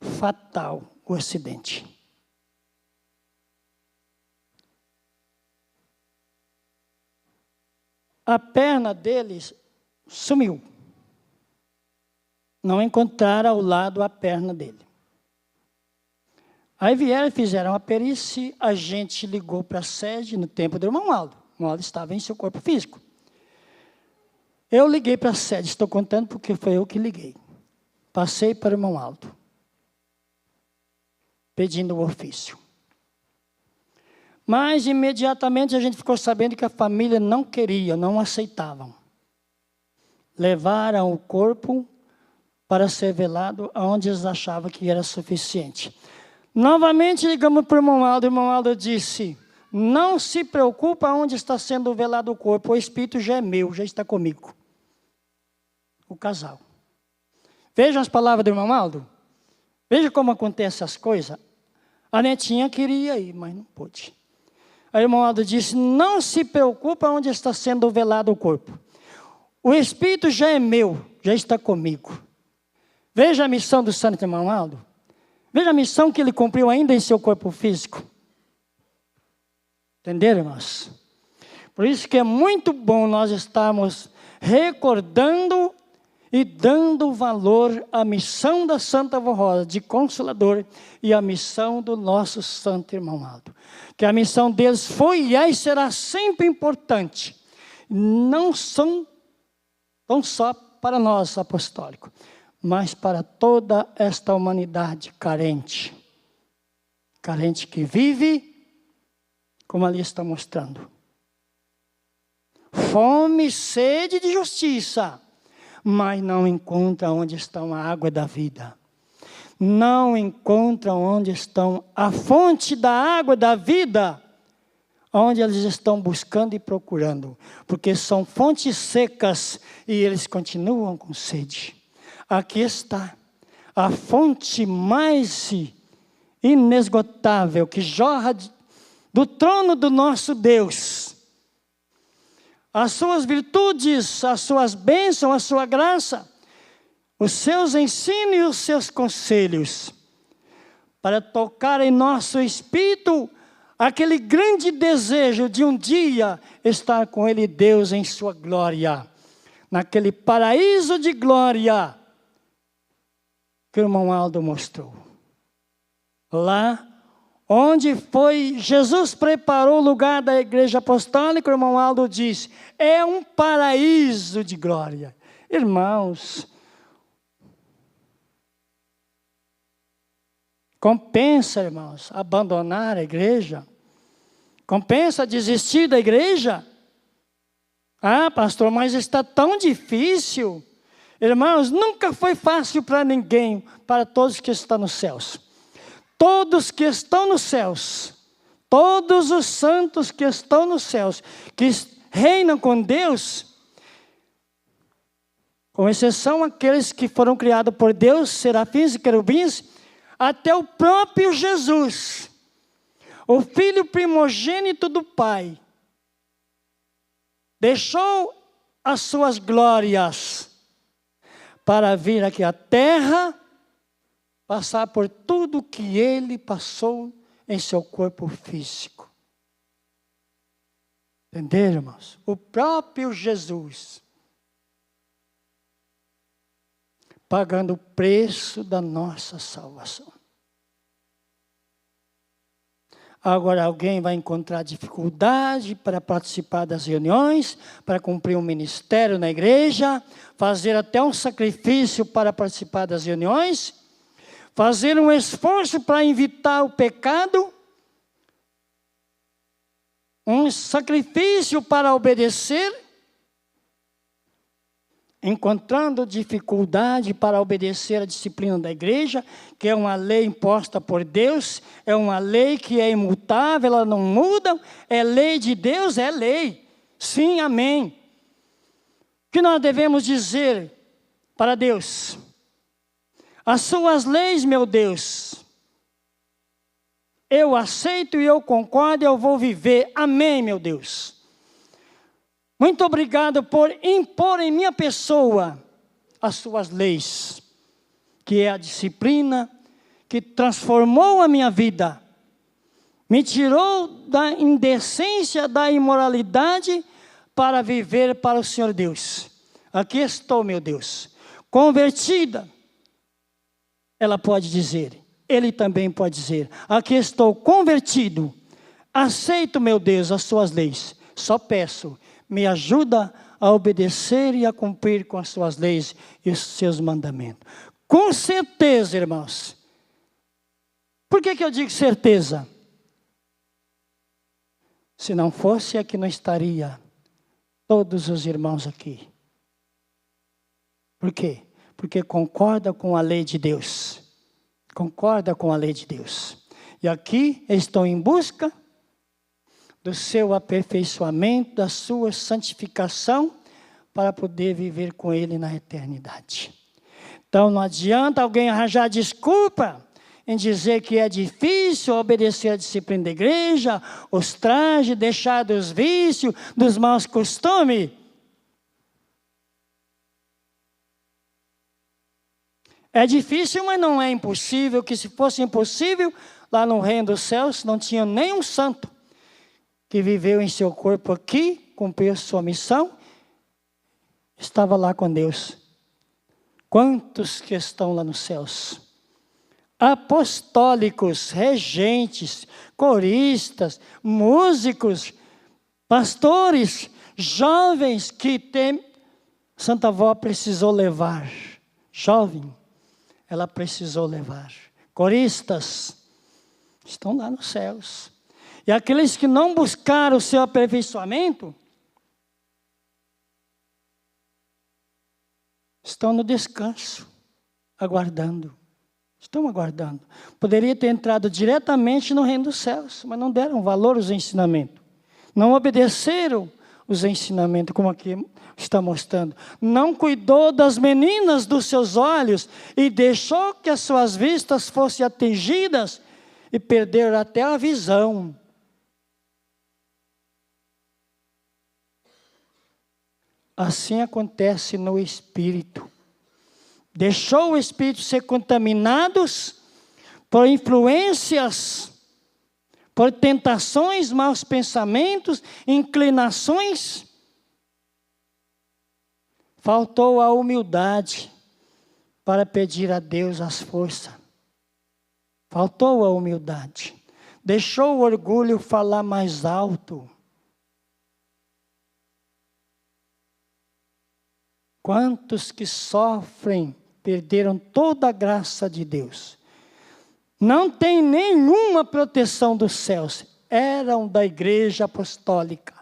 fatal o acidente. A perna deles sumiu. Não encontraram ao lado a perna dele. Aí vieram e fizeram a perícia, a gente ligou para a sede no tempo do irmão Aldo. O irmão Aldo estava em seu corpo físico. Eu liguei para a sede, estou contando porque foi eu que liguei. Passei para o irmão Aldo, pedindo o ofício. Mas imediatamente a gente ficou sabendo que a família não queria, não aceitavam. Levaram o corpo para ser velado onde eles achavam que era suficiente. Novamente ligamos para o irmão Aldo disse: não se preocupa onde está sendo velado o corpo, o espírito já é meu, já está comigo. O casal. Vejam as palavras do irmão Aldo. Veja como acontecem as coisas. A netinha queria ir, mas não pôde. Aí o irmão Aldo disse: não se preocupa onde está sendo velado o corpo. O espírito já é meu, já está comigo. Veja a missão do santo irmão Aldo. Veja a missão que ele cumpriu ainda em seu corpo físico. Entenderam, irmãos? Por isso que é muito bom nós estarmos recordando e dando valor à missão da Santa Avó Rosa, de Consolador, e à missão do nosso santo irmão Aldo. Que a missão deles foi e é e será sempre importante. Não são tão só para nós, apostólicos, mas para toda esta humanidade carente. Carente que vive, como ali está mostrando. Fome, sede de justiça, mas não encontra onde está a água da vida. Não encontra onde estão a fonte da água da vida, onde eles estão buscando e procurando, porque são fontes secas e eles continuam com sede. Aqui está a fonte mais inesgotável que jorra do trono do nosso Deus. As suas virtudes, as suas bênçãos, a sua graça, os seus ensinos e os seus conselhos, para tocar em nosso espírito aquele grande desejo de um dia estar com Ele, Deus, em sua glória, naquele paraíso de glória que o irmão Aldo mostrou. Lá onde Jesus preparou o lugar da igreja apostólica, o irmão Aldo diz, é um paraíso de glória. Irmãos, compensa, irmãos, abandonar a igreja? Compensa desistir da igreja? Ah, pastor, mas está tão difícil. Irmãos, nunca foi fácil para ninguém, para todos que estão nos céus. Todos que estão nos céus, todos os santos que estão nos céus, que reinam com Deus, com exceção aqueles que foram criados por Deus, serafins e querubins, até o próprio Jesus, o Filho primogênito do Pai, deixou as suas glórias para vir aqui à terra, passar por tudo que Ele passou em seu corpo físico. Entenderam, irmãos? O próprio Jesus, pagando o preço da nossa salvação. Agora alguém vai encontrar dificuldade para participar das reuniões, para cumprir um ministério na igreja, fazer até um sacrifício para participar das reuniões, fazer um esforço para evitar o pecado, um sacrifício para obedecer, encontrando dificuldade para obedecer a disciplina da igreja, que é uma lei imposta por Deus, é uma lei que é imutável, ela não muda, é lei de Deus, é lei. Sim, amém. O que nós devemos dizer para Deus? As suas leis, meu Deus, eu aceito e eu concordo, eu vou viver. Amém, meu Deus. Muito obrigado por impor em minha pessoa as suas leis, que é a disciplina que transformou a minha vida, me tirou da indecência, da imoralidade, para viver para o Senhor Deus. Aqui estou, meu Deus, convertida. Ela pode dizer, ele também pode dizer, aqui estou convertido, aceito, meu Deus, as suas leis, só peço, me ajuda a obedecer e a cumprir com as suas leis e os seus mandamentos. Com certeza, irmãos. Por que eu digo certeza? Se não fosse, aqui não estaria todos os irmãos aqui. Por quê? Porque concorda com a lei de Deus. Concorda com a lei de Deus. E aqui estou em busca do seu aperfeiçoamento, da sua santificação, para poder viver com Ele na eternidade. Então não adianta alguém arranjar desculpa em dizer que é difícil obedecer a disciplina da igreja, os trajes, deixar dos vícios, dos maus costumes. É difícil, mas não é impossível, que se fosse impossível, lá no reino dos céus não tinha nenhum santo que viveu em seu corpo aqui, cumpriu sua missão, estava lá com Deus. Quantos que estão lá nos céus? Apostólicos, regentes, coristas, músicos, pastores, jovens que Santa Avó precisou levar. Jovem, ela precisou levar. Coristas, estão lá nos céus. E aqueles que não buscaram o seu aperfeiçoamento, estão no descanso, aguardando. Estão aguardando. Poderia ter entrado diretamente no reino dos céus, mas não deram valor aos ensinamentos. Não obedeceram os ensinamentos, como aqui está mostrando. Não cuidou das meninas dos seus olhos e deixou que as suas vistas fossem atingidas e perderam até a visão. Assim acontece no espírito. Deixou o espírito ser contaminados por influências, por tentações, maus pensamentos, inclinações. Faltou a humildade para pedir a Deus as forças. Faltou a humildade. Deixou o orgulho falar mais alto. Quantos que sofrem, perderam toda a graça de Deus. Não tem nenhuma proteção dos céus. Eram da igreja apostólica.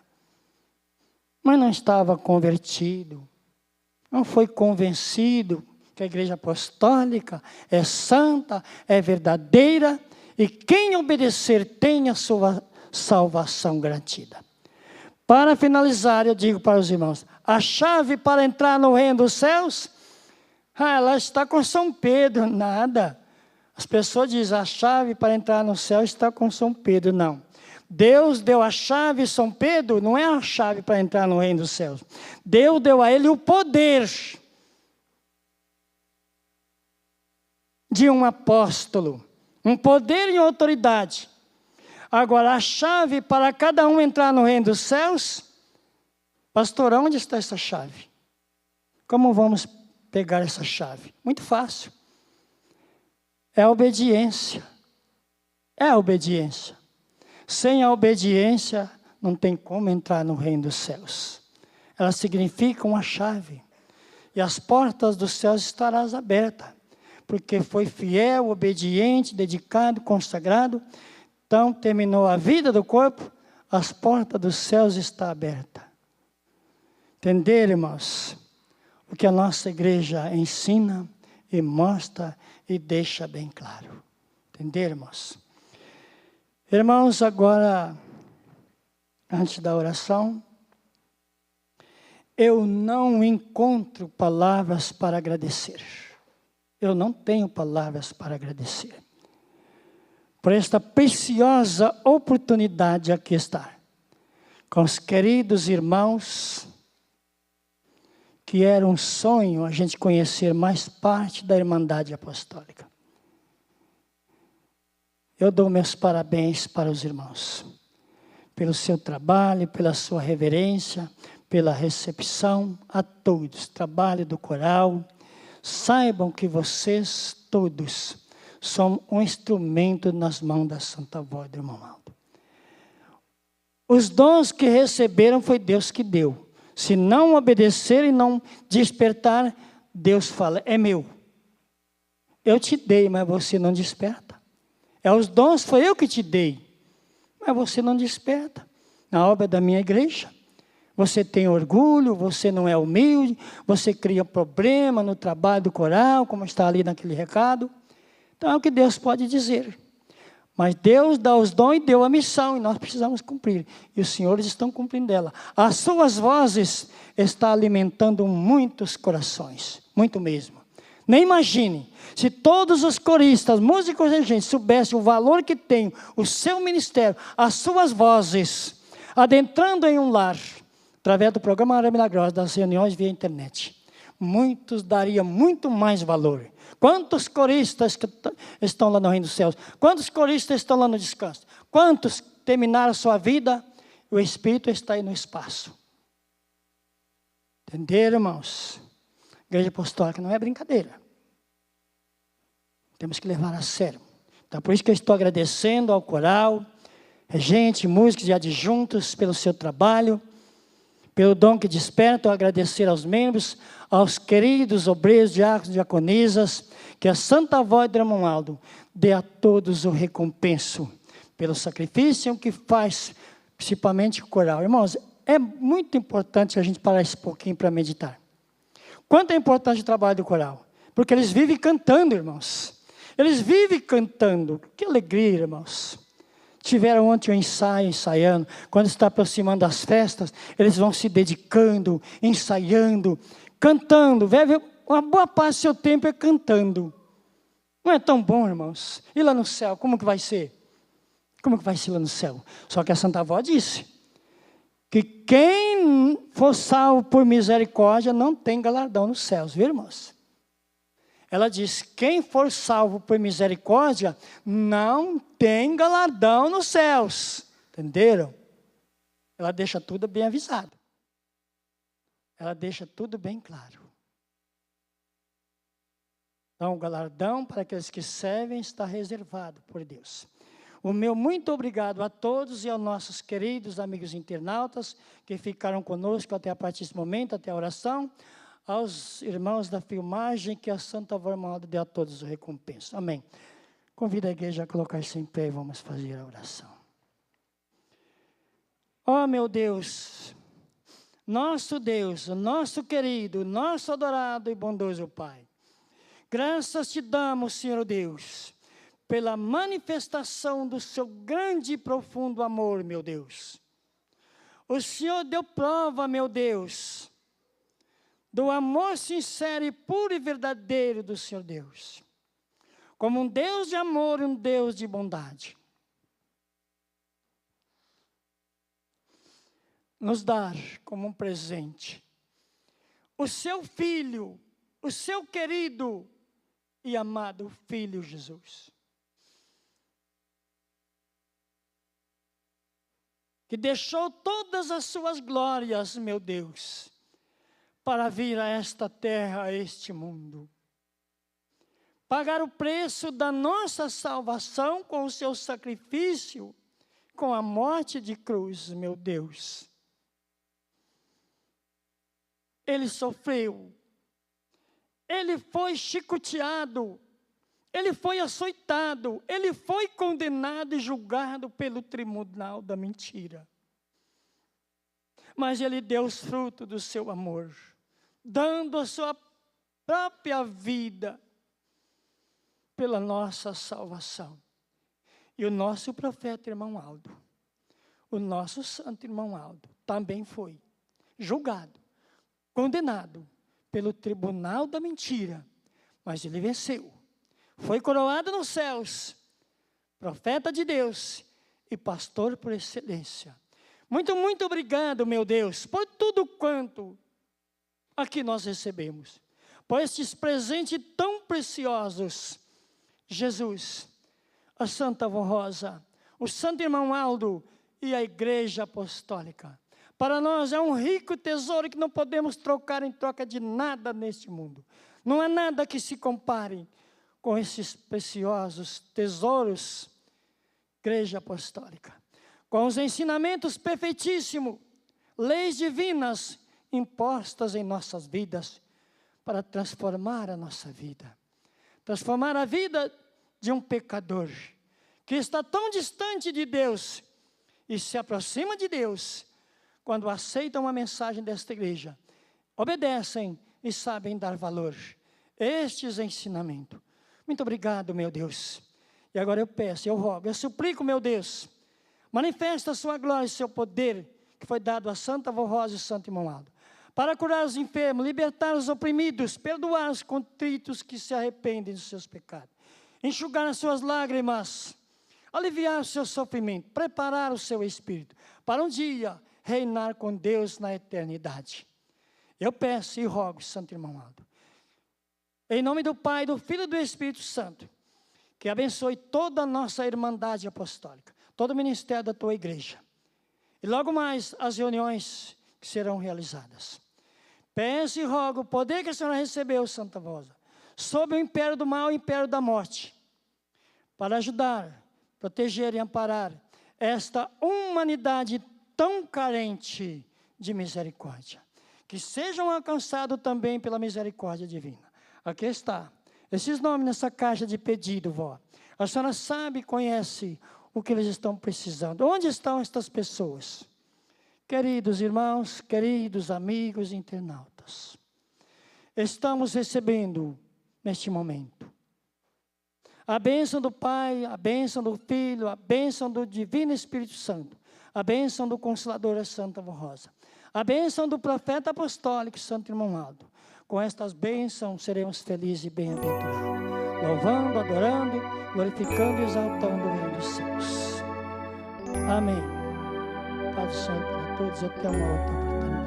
Mas não estava convertido. Não foi convencido que a igreja apostólica é santa, é verdadeira, e quem obedecer tem a sua salvação garantida. Para finalizar, eu digo para os irmãos, a chave para entrar no reino dos céus, ela está com São Pedro. Nada. As pessoas dizem, a chave para entrar no céu está com São Pedro. Não. Deus deu a chave, São Pedro não é a chave para entrar no reino dos céus. Deus deu a ele o poder de um apóstolo, um poder e autoridade. Agora, a chave para cada um entrar no reino dos céus, pastor, onde está essa chave? Como vamos pegar essa chave? Muito fácil. É a obediência. É a obediência. Sem a obediência, não tem como entrar no reino dos céus. Ela significa uma chave. E as portas dos céus estarão abertas. Porque foi fiel, obediente, dedicado, consagrado. Então, terminou a vida do corpo, as portas dos céus estão abertas. Entenderam, irmãos? O que a nossa igreja ensina e mostra e deixa bem claro. Entenderam, irmãos? Irmãos, agora, antes da oração, eu não encontro palavras para agradecer. Eu não tenho palavras para agradecer. Por esta preciosa oportunidade aqui estar. Com os queridos irmãos, que era um sonho a gente conhecer mais parte da Irmandade Apostólica. Eu dou meus parabéns para os irmãos, pelo seu trabalho, pela sua reverência, pela recepção a todos. Trabalho do coral. Saibam que vocês todos são um instrumento nas mãos da Santa Voz do Irmão Aldo. Os dons que receberam foi Deus que deu. Se não obedecer e não despertar, Deus fala, é meu. Eu te dei, mas você não desperta. Os dons foi eu que te dei, mas você não desperta. Na obra da minha igreja, você tem orgulho, você não é humilde, você cria problema no trabalho do coral, como está ali naquele recado. Então é o que Deus pode dizer. Mas Deus dá os dons e deu a missão, e nós precisamos cumprir. E os senhores estão cumprindo ela. As suas vozes estão alimentando muitos corações, muito mesmo. Nem imagine, se todos os coristas, músicos e gente soubessem o valor que tem o seu ministério, as suas vozes, adentrando em um lar, através do programa Hora Milagrosa, das reuniões via internet, muitos dariam muito mais valor. Quantos coristas que estão lá no Reino dos Céus? Quantos coristas estão lá no descanso? Quantos terminaram a sua vida? O Espírito está aí no espaço. Entenderam, irmãos? Igreja Apostólica não é brincadeira. Temos que levar a sério. Então, por isso que eu estou agradecendo ao coral, regente, músicos e adjuntos pelo seu trabalho, pelo dom que despertam, agradecer aos membros, aos queridos obreiros, diáconos e diaconisas, que a Santa Voz do Irmão Aldo dê a todos o recompenso pelo sacrifício que faz, principalmente o coral. Irmãos, é muito importante a gente parar esse pouquinho para meditar. Quanto é importante o trabalho do coral? Porque eles vivem cantando, irmãos. Eles vivem cantando. Que alegria, irmãos. Tiveram ontem um ensaio, ensaiando. Quando está aproximando as festas, eles vão se dedicando, ensaiando, cantando. Uma boa parte do seu tempo é cantando. Não é tão bom, irmãos? E lá no céu, como que vai ser? Como que vai ser lá no céu? Só que a Santa Avó disse que quem for salvo por misericórdia não tem galardão nos céus, viu, irmãos? Ela diz, quem for salvo por misericórdia não tem galardão nos céus. Entenderam? Ela deixa tudo bem avisado. Ela deixa tudo bem claro. Então, o galardão para aqueles que servem está reservado por Deus. O meu muito obrigado a todos e aos nossos queridos amigos internautas que ficaram conosco até a partir desse momento, até a oração. Aos irmãos da filmagem, que a Santa Avó Irmã dê a todos o recompensa. Amém. Convido a igreja a colocar-se em pé e vamos fazer a oração. Ó meu Deus, nosso Deus, nosso querido, nosso adorado e bondoso Pai. Graças te damos, Senhor Deus, pela manifestação do seu grande e profundo amor, meu Deus. O Senhor deu prova, meu Deus, do amor sincero e puro e verdadeiro do Senhor Deus. Como um Deus de amor e um Deus de bondade. Nos dar como um presente o seu Filho, o seu querido e amado Filho Jesus. Que deixou todas as suas glórias, meu Deus, para vir a esta terra, a este mundo. Pagar o preço da nossa salvação com o seu sacrifício, com a morte de cruz, meu Deus. Ele sofreu, ele foi chicoteado, ele foi açoitado, ele foi condenado e julgado pelo tribunal da mentira. Mas ele deu os frutos do seu amor, dando a sua própria vida pela nossa salvação. E o nosso profeta irmão Aldo, o nosso santo irmão Aldo, também foi julgado, condenado pelo tribunal da mentira, mas ele venceu. Foi coroado nos céus, profeta de Deus e pastor por excelência. Muito, muito obrigado, meu Deus, por tudo quanto aqui nós recebemos, por estes presentes tão preciosos. Jesus, a Santa Avó Rosa, o Santo Irmão Aldo e a Igreja Apostólica. Para nós é um rico tesouro que não podemos trocar em troca de nada neste mundo. Não há nada que se compare com esses preciosos tesouros, Igreja Apostólica. Com os ensinamentos perfeitíssimos, leis divinas impostas em nossas vidas, para transformar a nossa vida. Transformar a vida de um pecador, que está tão distante de Deus, e se aproxima de Deus, quando aceitam a mensagem desta igreja, obedecem e sabem dar valor. Estes ensinamentos. Muito obrigado, meu Deus. E agora eu peço, eu rogo, eu suplico, meu Deus, manifesta a sua glória e seu poder, que foi dado a Santa Avó Rosa e Santo Irmão Aldo, para curar os enfermos, libertar os oprimidos, perdoar os contritos que se arrependem dos seus pecados, enxugar as suas lágrimas, aliviar o seu sofrimento, preparar o seu espírito, para um dia reinar com Deus na eternidade. Eu peço e rogo, Santo Irmão Aldo, em nome do Pai, do Filho e do Espírito Santo, que abençoe toda a nossa irmandade apostólica, todo o ministério da tua igreja, e logo mais as reuniões que serão realizadas. Peço e rogo o poder que a senhora recebeu, Santa Rosa, sob o império do mal e o império da morte, para ajudar, proteger e amparar esta humanidade tão carente de misericórdia. Que sejam alcançados também pela misericórdia divina. Aqui está, esses nomes nessa caixa de pedido, vó. A senhora sabe e conhece o que eles estão precisando. Onde estão estas pessoas? Queridos irmãos, queridos amigos internautas, estamos recebendo, neste momento, A bênção do Pai, a bênção do Filho, a bênção do Divino Espírito Santo, a bênção do Consolador Santa Rosa, a bênção do Profeta Apostólico Santo Irmão Aldo. Com estas bênçãos seremos felizes e bem-aventurados, louvando, adorando, glorificando e exaltando o reino dos céus. Amém. Paz do Senhor para todos, até uma outra oportunidade.